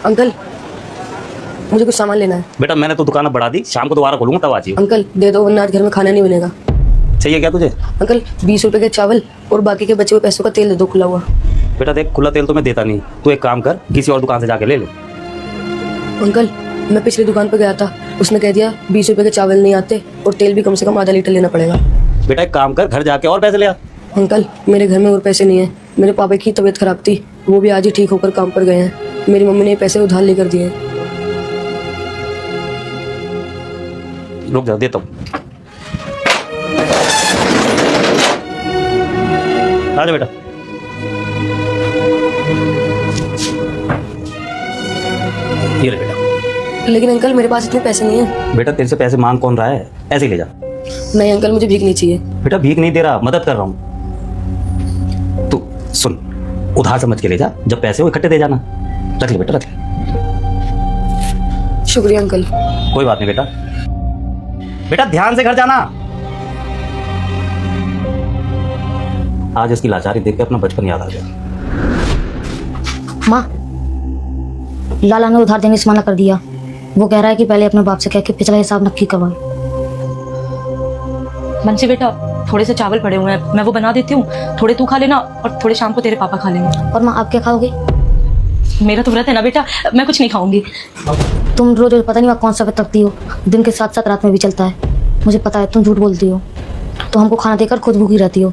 Uncle मुझे कुछ सामान लेना है। बेटा मैंने तो दुकान बढ़ा दी, शाम को दोबारा खोलूंगा तब आ जाइए। अंकल दे दो वरना आज घर में खाना नहीं बनेगा। चाहिए क्या तुझे? अंकल 20 रुपए के चावल और बाकी के बचे हुए पैसों का तेल दे दो खुला हुआ। बेटा देख, खुला तेल तो मैं देता नहीं, तू एक काम कर किसी और दुकान से जाके ले ले। अंकल मैं पिछली दुकान पर गया था, उसने कह दिया 20 रुपए के चावल नहीं आते और तेल भी कम से कम आधा लीटर लेना पड़ेगा। बेटा एक काम कर, घर जाके और पैसे ले आ। अंकल मेरे घर में और पैसे नहीं है, मेरे पापा की तबीयत खराब थी, वो भी आज ही ठीक होकर काम पर गए हैं। मेरी मम्मी ने पैसे उधार लेकर दिए हैं। रुक जा, देता हूँ। आजा बेटा। ये ले बेटा। लेकिन अंकल मेरे पास इतने पैसे नहीं है। बेटा तेरे से पैसे मांग कौन रहा है, ऐसे ही ले जा। नहीं अंकल मुझे भीख नहीं चाहिए। बेटा भीख नहीं दे रहा, मदद कर रहा हूँ। तू सुन, उधार समझ के ले जा, जब पैसे हो इकट्ठे दे जाना। रख ले बेटा, रख ले। शुक्रिया अंकल। कोई बात नहीं बेटा। बेटा ध्यान से घर जाना। आज इसकी लाचारी देख के अपना बचपन याद आ गया। माँ, लाला ने उधार देने से मना कर दिया। वो कह रहा है कि पहले अपने बाप से कह के पिछला हिसाब नक्की करवाए। बंसी बेटा थोड़े से चावल पड़े हुए हैं, मैं वो बना देती हूँ, थोड़े तू खा लेना और थोड़े शाम को तेरे पापा खा लेंगे। और माँ आप क्या खाओगे? मेरा तो व्रत है ना बेटा, मैं कुछ नहीं खाऊंगी। तुम रोज रोज पता नहीं कौन सा व्रत रखती हो, दिन के साथ साथ रात में भी चलता है। मुझे पता है तुम झूठ बोलती हो, तो हमको खाना देकर खुद भूखी रहती हो।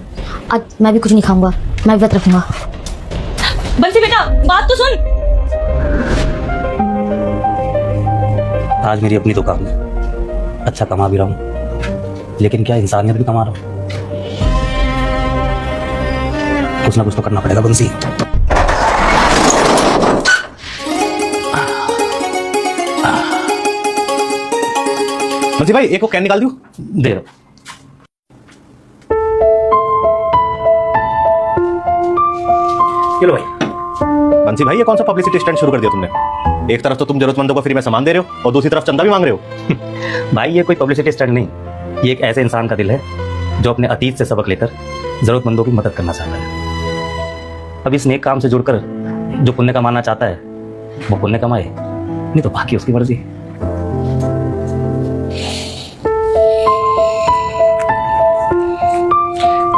आज मैं भी कुछ नहीं खाऊंगा, मैं व्रत रखूंगा। बंसी बेटा बात तो सुन। आज मेरी अपनी दुकान है, अच्छा कमा भी रहा हूँ, लेकिन क्या इंसानियत भी कमा रहा हूँ। कुछ ना कुछ तो करना पड़ेगा बंसी। बंसी भाई एक को कैन निकाल दूं? दे रहा हूँ। चलो भाई। बंसी भाई ये कौन सा पब्लिसिटी स्टंट शुरू कर दिया तुमने? एक तरफ तो तुम जरूरतमंदों को फ्री में सामान दे रहे हो और दूसरी तरफ चंदा भी मांग रहे हो। भाई ये कोई पब्लिसिटी स्टंट नहीं, ये एक ऐसे इंसान का दिल है जो अपने अतीत से सबक लेकर जरूरतमंदों की मदद करना चाहता है। अब इस नेक काम से जुड़कर जो पुण्य कमाना चाहता है वो पुण्य कमाए, नहीं तो बाकी उसकी मर्जी।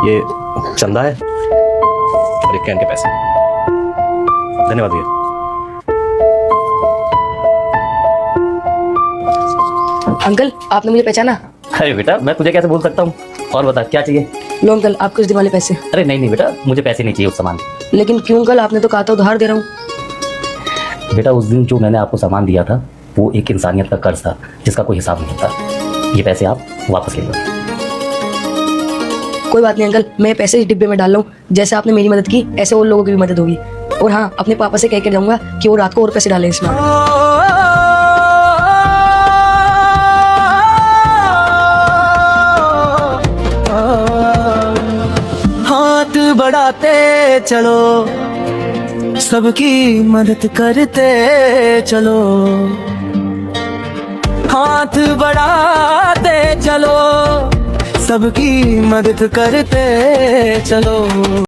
ये चंदा है और एक कैन के पैसे। धन्यवाद भैया। अंकल आपने मुझे पहचाना? अरे बेटा मैं तुझे कैसे भूल सकता हूँ, और बता क्या चाहिए? लो अंकल आपके उस दिन वाले पैसे। अरे नहीं नहीं बेटा, मुझे पैसे नहीं चाहिए उस सामान के। लेकिन क्यों अंकल, आपने तो कहा था उधार दे रहा हूँ। बेटा उस दिन जो मैंने आपको सामान दिया था वो एक इंसानियत का कर्ज था जिसका कोई हिसाब नहीं था। ये पैसे आप वापस ले लो। कोई बात नहीं अंकल, मैं पैसे इस डिब्बे में डाल रहा हूँ, जैसे आपने मेरी मदद की ऐसे और लोगों की भी मदद होगी। और हाँ, अपने पापा से कह के जाऊंगा कि वो रात को और पैसे डालें इसमें। हाथ बढ़ाते चलो, सबकी मदद करते चलो। हाथ बढ़ाते चलो, सबकी मदद करते चलो।